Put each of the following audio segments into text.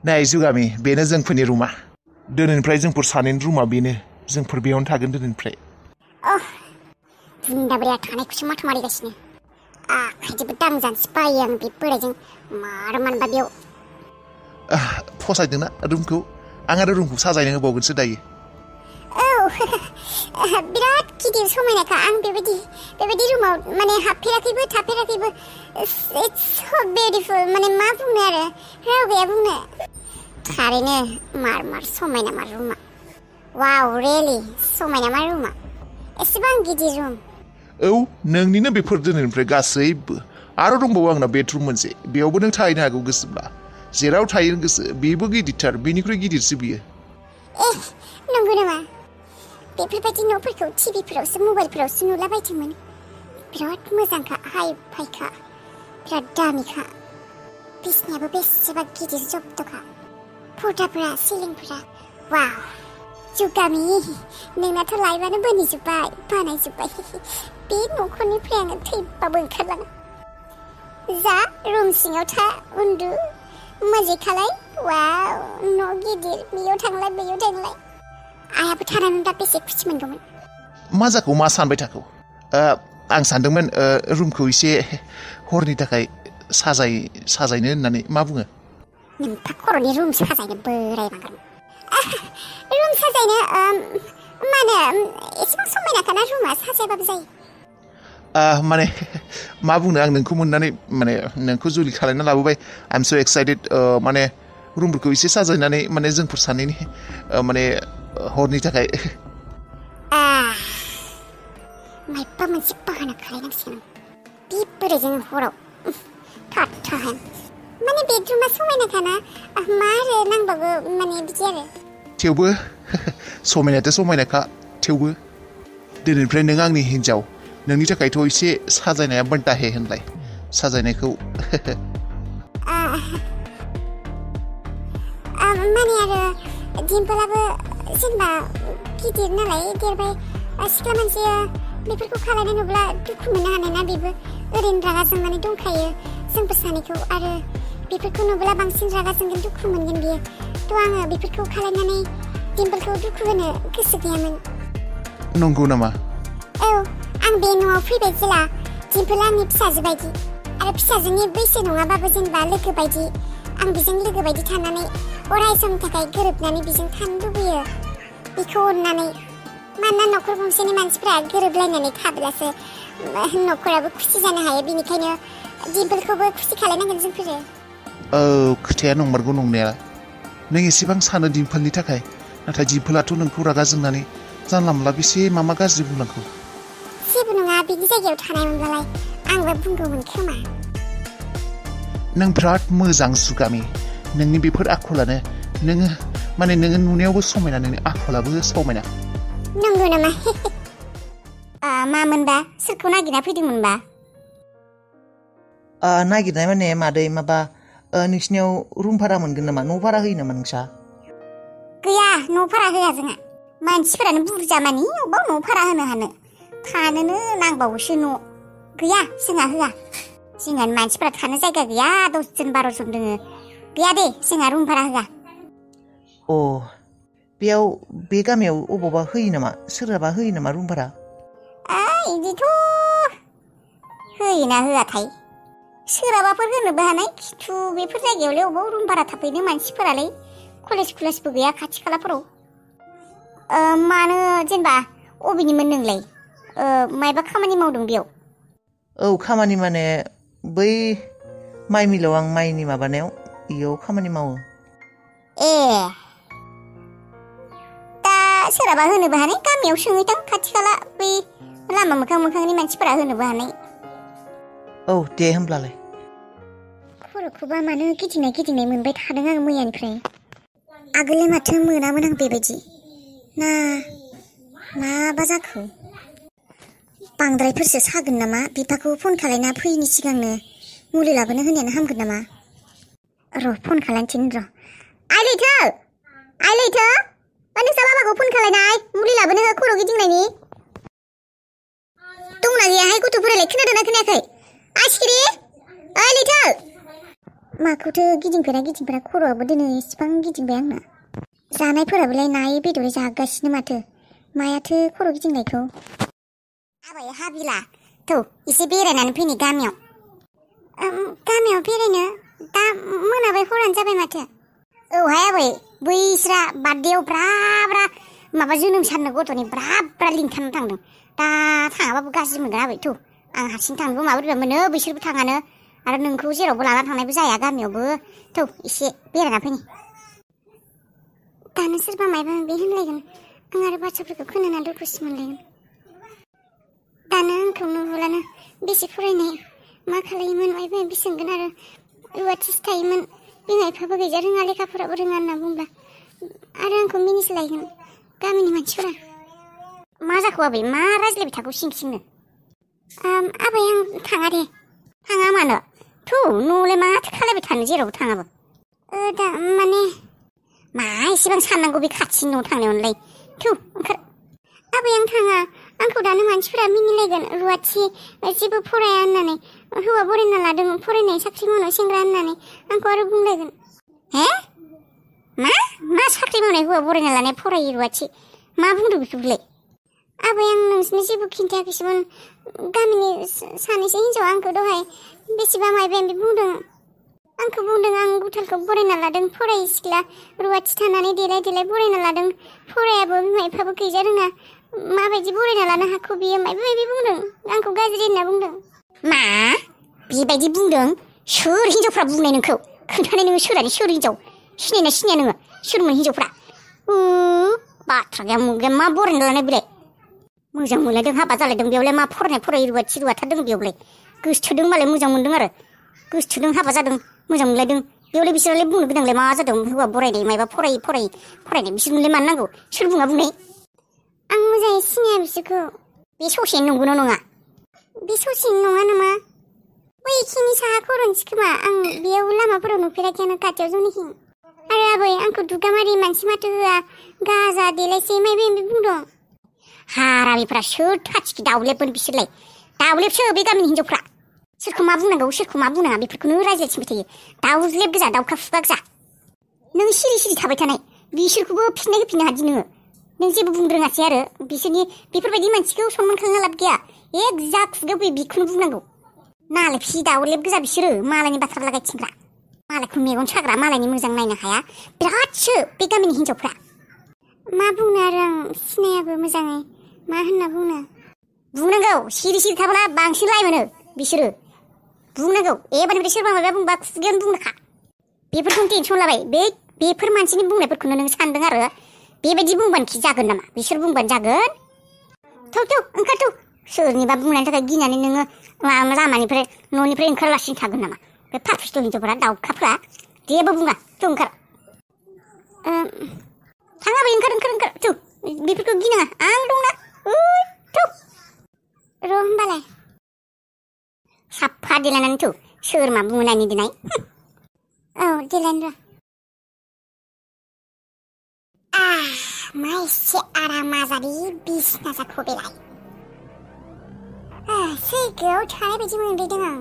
नाय जुगामि बेनो जोंफोरनि रुमा दिनैनिफ्राय जोंफोर सानैनि रुमा बेनो जोंफोर बेयावनो थागोन दिनैनिफ्राय बुन्दाबरिया थानायखौसो माथो मारिगासिनो आखाइजोंबो दांजानोसो बायो आं बे बोराइजों मानबा बेयाव फसायदोंना रुमखौ आं आरो रुमखौ साजायनो होबावगोनसो दायो बिराद गिदिर समायनाखा आं बेबायदि रुमाव माने हाबफेराखैबो थाफेराखैबो इट्स सो बिउटिफुल माने मा बुंनो आरो राव गैया बुंनो थारैनो मार समायना मार रुमा वाव रियेलि समायना मार रुमा एसेबां गिदिर रुम नोंनिनो बेफोर दिनैनिफ्राय गासैबो आरो दंबावो आंना बेडरुम मोनसे बेयावबो नों थाहैनो हागौ गोसोब्ला जेराव थायो गोसो बेबो गिदिरथार बेनिख्रुइ गिदिरसो बियो नंगौ नामा बेफोरबायदि न'फोरखौ टिभिफोरावसो मबाइलफोरावसो नुलाबायदोंमोन बिराद मोजांखा हाइ फाइखा बिराद दामिखा बिसनायाबो बेसेबा गिदिर जब्दखा पर्दाफोरा सिलिंफोरा वाव जुगामि नोंनाथ' लाइफआनो बोनिजोब्बाय बानायजोब्बाय बे न'खरनिफ्राय आङो थैबाबो ओंखारलाङा जा रुम सिङाव था उन्दु मजे खालाय वाव न' गिदिर बेयाव थांलाय आयाबो थानानै दा बेसे खुसि मोनगौमोन मा जाखौ मा सानबाय थाखौ आं सानदोंमोन रुमखौ एसे हरनि थाखाय साजायनो होननानै मा बुङो नोंहा खर'नि रुम साजायनो बोराय बांगार रुम साजायनो माने एसेबां समायनाखाना रुमा साजायबाबो जायो माने मा बुंनो आं नोंखौ मोननानै माने नोंखौ जुलि खालामना लाबोबाय आइ एम सो एक्साइटेड माने रुमफोरखौ एसे साजायनानै माने जोंफोर सानैनि माने हरनि थाखाय मायबा मोनसे बाहाना खालायनांसिगोन बे बोरायजों हराव थाथाहाय माने बेडरुमा समायनाखाना मा आरो नांबावगौ माने बिदि आरो थेवबो समायनायाथ' समायनाखा थेवबो दिनैनिफ्राय नों आंनि हिन्जाव नोंनि थाखायथ' एसे साजायनाया बनताहे होनलाय साजायनायखौ माने आरो दिम्पलाबो जेनेबा गिदिर नालाय देरबाय सिख्ला मानसिया बेफोरखौ खालायनाय नुब्ला दुखु मोननो हानाय ना बेबो ओरैनो रागा जोंनानै दंखायो जोंबो सानैखौ आरो बेफोरखौ नुब्ला बांसिन रागा जोंगोन दुखु मोनगोन बियो थ' आङो बेफोरखौ खालायनानै दिम्पलखौ दुखु होनो गोसो गैयामोन नंगौ नामा आं बे न'आव फैबाय जेला दिम्पला आंनि फिसाजो बायदि आरो फिसाजोनि बैसो नङाबाबो जेनेबा लोगो बायदि आं बेजों लोगो बायदि थानानै अराय समनि थाखाय गोरोबनानै बेजों थानो लुबैयो बेखौ अननानै मानोना न'खर गंसेनि मानसिफ्रा गोरोबलायनानै थाब्लासो न'खराबो खुसि जानो हायो बेनिखायनो दिम्पलखौबो खुसि खालायनांगोन जोंफोरो खोथाया नंमारगौ नंनाया नों एसेबां सानो दिम्पलनि थाखाय नाथाय दिम्पलाथ' नोंखौ रागा जोंनानै जानला मोनला बेसे मा गाज्रि बुंनांगौ जेबो नङा बिनि जायगायाव थानायमोनब्लालाय आंबो बुंगौमोन खोमा नों बिराद मोजां जुगामि नोंनि बेफोर आखलानो नोङो माने नोङो नुनायावबो समायना नोंनि आखलाबो समायना नंगौ नामा मामोनबा सोरखौ नागिरना फैदोंमोनबा नागिरनाय माने मादै माबा नोंसिनियाव रुम भारा मोनगोन नामा न' भारा होयो नामा नोंसा गैया न' भारा होआ जोंहा मानसिफोरानो बुरजा मानि अबाव न' भारा होनो हानो थानोनो नांबावोसो न' गैया जोंहा होआ जोंहा मानसिफोरा थानो जायगा गैया 10 जन 12 जन दोङो गैया दे जोंहा रुम भारा होआ बेयाव बे गामियाव अबावबा होयो नामा सोरहाबा होयो नामा रुम भारा इदिथ' होयोना होआथाय सोरहाबाफोर होनोबो हानाय खिन्थु बेफोर जायगायावलाय अबाव रुम भारा थाफैनो मानसिफोरालाय कलेजबो गैया खाथि खालाफोराव मानो जेनेबा अबेनिमोन नोंलाय मायबा खामानि मावदों बेयाव खामानि माने बै माइ मिलाव आं माइनि माबानायाव इयाव खामानि मावो दा सोरहाबा होनोबो हानाय गामियाव सोंहैथां खाथि खाला बै लामा मोखांनि मानसिफोरा होनोबो हानाय दे होमब्लालाय खर'खौबा मानो गिदिंनाय मोनबाय थादों आं मैयानिफ्राय आगोललाय माथो मोनामोन आं बेबायदि ना माबा जाखो बांद्रायफोरसो सागोन नामा बिफाखौ फन खालायना फैयैनि सिगांनो मुलि लाबोनो होनायानो हामगोन नामा र' फन खालायनोसै र' आइ लैथो नोंसा बाबाखौ फन खालायनाय मुलि लाबोनो हो खर' गिदिंनायनि दंना गैयाहाय गथ'फोरालाय खोनादोंना खोनायाखै आइ सिखिरि ओइ लैथो माखौथो गिदिंफेरा खर'आबो दिनै इसिबां गिदिंबाय आंना जानायफोराबोलाय नायै बेदरै जागासिनो माथो मायाथो खर' गिदिंनायखौ आबै हाबिला थौ एसे बेरायनानै फैनि गामियाव बेरायनो दा मोनाबाय हरानो जाबाय माथो औहाय आबै बैस्रा बार्थडेआव ब्रा माबा जोनोम साननो गथ'नि ब्रा लिंखाना थांदों दा थाङाबाबो गाज्रि मोनगोन आबै थौ आं हारसिं थांनोबो माबोरैबा मोनो बिसोरबो थाङानो आरो नोंखौ जेरावबो लाना थांनायबो जाया गामियावबो थौ एसे बेरायना फैनि दानो सोरबा मायबा मायबि होनलायगोन आं आरो बाथ्राफोरखौ खोनाना दुखुसो मोनलायगोन दानो आंखौ नुब्लानो बेसे फरायनाय मा खालायोमोन मायबा मायबि सोंगोन आरो रुवाथिसो थायोमोन बिमा बिफाबो गैजा रोङा लेखाफोराबो रोङा होनना बुंब्ला आरो आंखौ मिनिस्लायगोन गामिनि मानसिफोरा मा जाखो आबै मा रायज्लायबाय थागौ सिंनो आबै आं थाङा दे थाङा मानो थौ न'आवलाय माथो खालायबाय थानो जेरावबो थाङाबो दा माने मा एसेबां साननांगौ बे खाथिनि न'आव थांनायावलाय थौ ओंखार आबै आं थाङा आंखौ दानो मानसिफोरा मिनिलायगोन रुवाथि जेबो फराया होननानै हौवा बरायना लादों फरायनाय साख्रि मावनाय सेंग्रा होननानै आंखौ आरो बुंलायगोन हे मा साख्रि मावनाय हौवा बरायना लानाय फरायै रुवाथि मा बुंदों बेखौलाय आबै आं नोंसोरनो जेबो खिन्थायाखैसोमोन गामिनि सानैसो हिन्जाव आंखौ दहाय बेसेबा मायबा बुंदों आंखौ बुंदों आं गुथालखौ बरायना लादों फरायै सिख्ला रुवाथि थानानै देलाय बरायना लादों फरायाबो बिमा बिफाबो गैजा रोङा माबायदि बरायना लानो हाखौ बियो मायबा मायबि बुंदों आंखौ गाज्रि होनना बुंदों मा बेबायदि बुंदों सोर हिन्जावफ्रा बुंनाय नोंखौ खोन्थानाय नोङो सोरानि सोर हिन्जाव सिनाया नोङो सोरमोन हिन्जावफ्रा बाथ्रा गैया मुगैया मा बरायना लानाय बेलाय मोजां मोनलायदों हाबा जालायदों बेयावलाय मा फरायै रुवाथि रुवाथारदों बेयावलाय गोसोथोदों मालाय मोजां मोनदों आरो गोसोथोदों हाबा जादों मोजां मोनलायदों बेयावलाय बिसोरलाय बुंनो गोनांलाय मा जादों हौवा बरायनाय मायबा फरायनाय बिसोरनोलाय मानो नांगौ सोर बुंनाय आं मोजाङै सिनाया बिसोरखौ बे ससेनो नंगौना नङा बे ससेनो नङा नामा बैखिनि साहा खर'निसो खोमा आं बेयाव लामाफोराव नुफेराखैयानो खाथियाव जौनिखिं आरो आबै आंखौ दुगामारि मानसि माथो होआ गाजा देलायसै मायबा मायबि बुंदों हारामिफ्रा सोर थाथिखि दाउलेबमोन बिसोरलाय दाउलेबसो बे गामिनि हिन्जावफ्रा सोरखौ मा बुंनांगौ सोरखौ मा बुंनाङा बेफोरखौनो रायज्लायथिंबाय थायो दाउज्लेब गोजा दाउखा खुगा गोजा नों सिरि थाबाय थानाय बिसोरखौबो फिननाय होफिननो हादि नों जेबो बुंनो रोङासै आरो बिसोरनि बेफोरबायदि मानसिखौ सनमान खालामना लाब गैया एक जा खुगायाव फैयो बेखौनो बुंनांगौ नालाय फिसि दाउलेब गोजा बिसोरो मालायनि बाथ्रा लागायथिंग्रा मालायखौ मेगन साग्रा मालायनि मोजां नायनो हाया बिरादसो बे गामिनि हिन्जावफ्रा मा बुंनो आरो आं सिनायाबो मोजाङै मा होनना बुंनांगौ सिरि थाब्ला बांसिन लाय मोनो बिसोरो बुंनांगौ एबारनिफ्राय सोरबा माबा बुंबा खुगायावनो बुंनोखा बेफोरखौनो टेनसन लाबाय बेफोर मानसिनि बुंनायफोरखौनो नों सानदों आरो बेबायदि बुंबानो खि जागोन नामा बिसोर बुंबानो जागोन थौ ओंखार सोरनिबा बुंनायनि थाखाय गिनानै नोङो लामानिफ्राय न'निफ्राय ओंखारलासिनो थागोन नामा बे फाफुस्त हिन्जावफोरा दाउखाफ्रा जेबो बुङा थौ ओंखार थाङाबै ओंखार थौ बेफोरखौ गिनाङा आं दंना थौ र' होमबालाय साफा देलायनानै थौ सोर मा बुङो नायनि दिनाय औ देलायनो मा एसे आराम आजादि बिसिना जाखो बेलाय सैगोआव थानाय बायदि मोनदों आं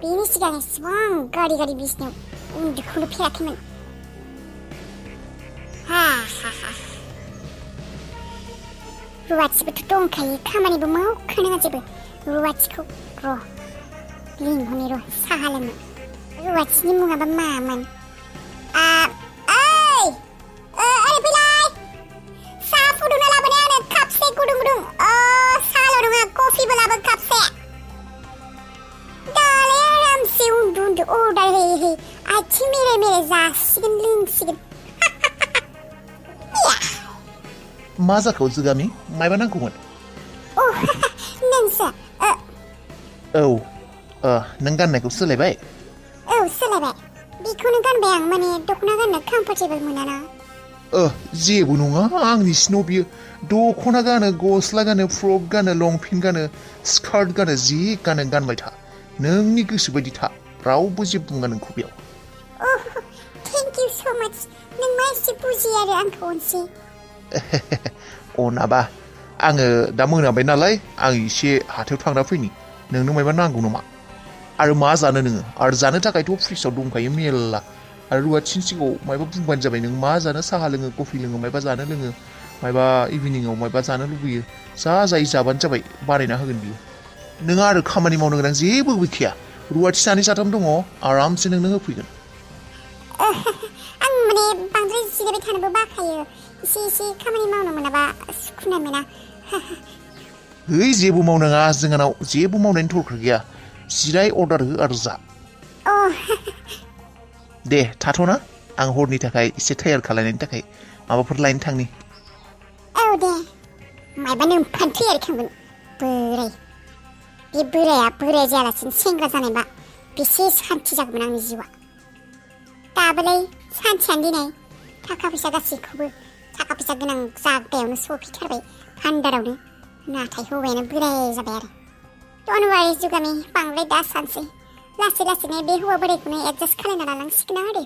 बेनि सिगां एसेबां गारि बिसिनायाव उन्दुखौनो फेराखैमोन रुवाथिबोथ' दंखायो खामानिबो मावखानाङा जेबो रुवाथिखौ लिंहरनि र' साहा लोंनो रुवाथिनि मुङाबा मामोन ओरै फैलाय साहा फुदुंना लाबोनाय आंनो कापसे गुदुं साहाल' नङा कफिबो लाबो कापसे दालाय आरामसे उन्दु अर्डार होयै आथिं मेरे जासिगोन लोंसिगोन मा जाखो जुगामि मायबा नांगौमोन नोंसो औ नों गाननायखौ सोलायबाय औ सोलायबाय बेखौनो गानबाय आं माने दख'ना गाननो कम्फर्टेबल मोनाना जेबो नङा आंनि सिनाव बियो दख'ना गानो गस्ला गानो फ्रक गानो लंपेन्ट गानो स्कार्ट गानो जि गानो गानबाय था नोंनि गोसो बायदि था रावबो जेबो बुङा नोंखौ बेयाव थेंक इउ स' माच नों मा एसे बुजियो आरो आंखौ अनसै अनाबा आङो दा मोनाबाय नालाय आं एसे हाथायाव थांना फैनि नोंनो मायबा नांगौ नामा आरो मा जानो नोङो आरो जानो थाखायथ' फ्रिजआव दंखायो मेल्ला आरो रुवाथिनि सिगाङाव मायबा बुंबानो जाबाय नों मा जानो साहा लोङो कफि लोङो मायबा जानो लोङो मायबा इभिनिंआव मायबा जानो लुबैयो जा जायो जाबानो जाबाय बानायना होगोन बियो नोंहा आरो खामानि मावनो गोनां जेबो गैखाया रुवाथि सानै साथाम दङ आरामसे नोंनो होफैगोन आं माने बांद्राय जिरायबाय थानोबो बाखायो एसे खामानि मावनो मोनाबा सुखुनाय मोना है जेबो मावनाङा जोंहानाव जेबो मावनायनि दरखार गैया जिराय अर्डार हो आरो जा दे थाथ'ना आं हरनि थाखाय एसे टायार खालायनायनि थाखाय माबाफोर लायनो थांनि औ दे मायबा नोंफान टायार खालामगोन बे बोराया जायालासिनो सेंग्रा जानायबा बेसे सान्थि जागौमोन आंनि जिउआ दाबोलाय सान्थियानो दिनै थाखा फैसा गासैखौबो थाखा फैसा गोनां जागायावनो सफैथारबाय भान्दारावनो नाथाय हौवायानो बोराय जाबाय आरो दनवारि जुगामि बांद्राय दा सानसै लासै लासैनो बे हौवा बोरायखौनो एडजास्ट खालायना लानांसिगोन आरो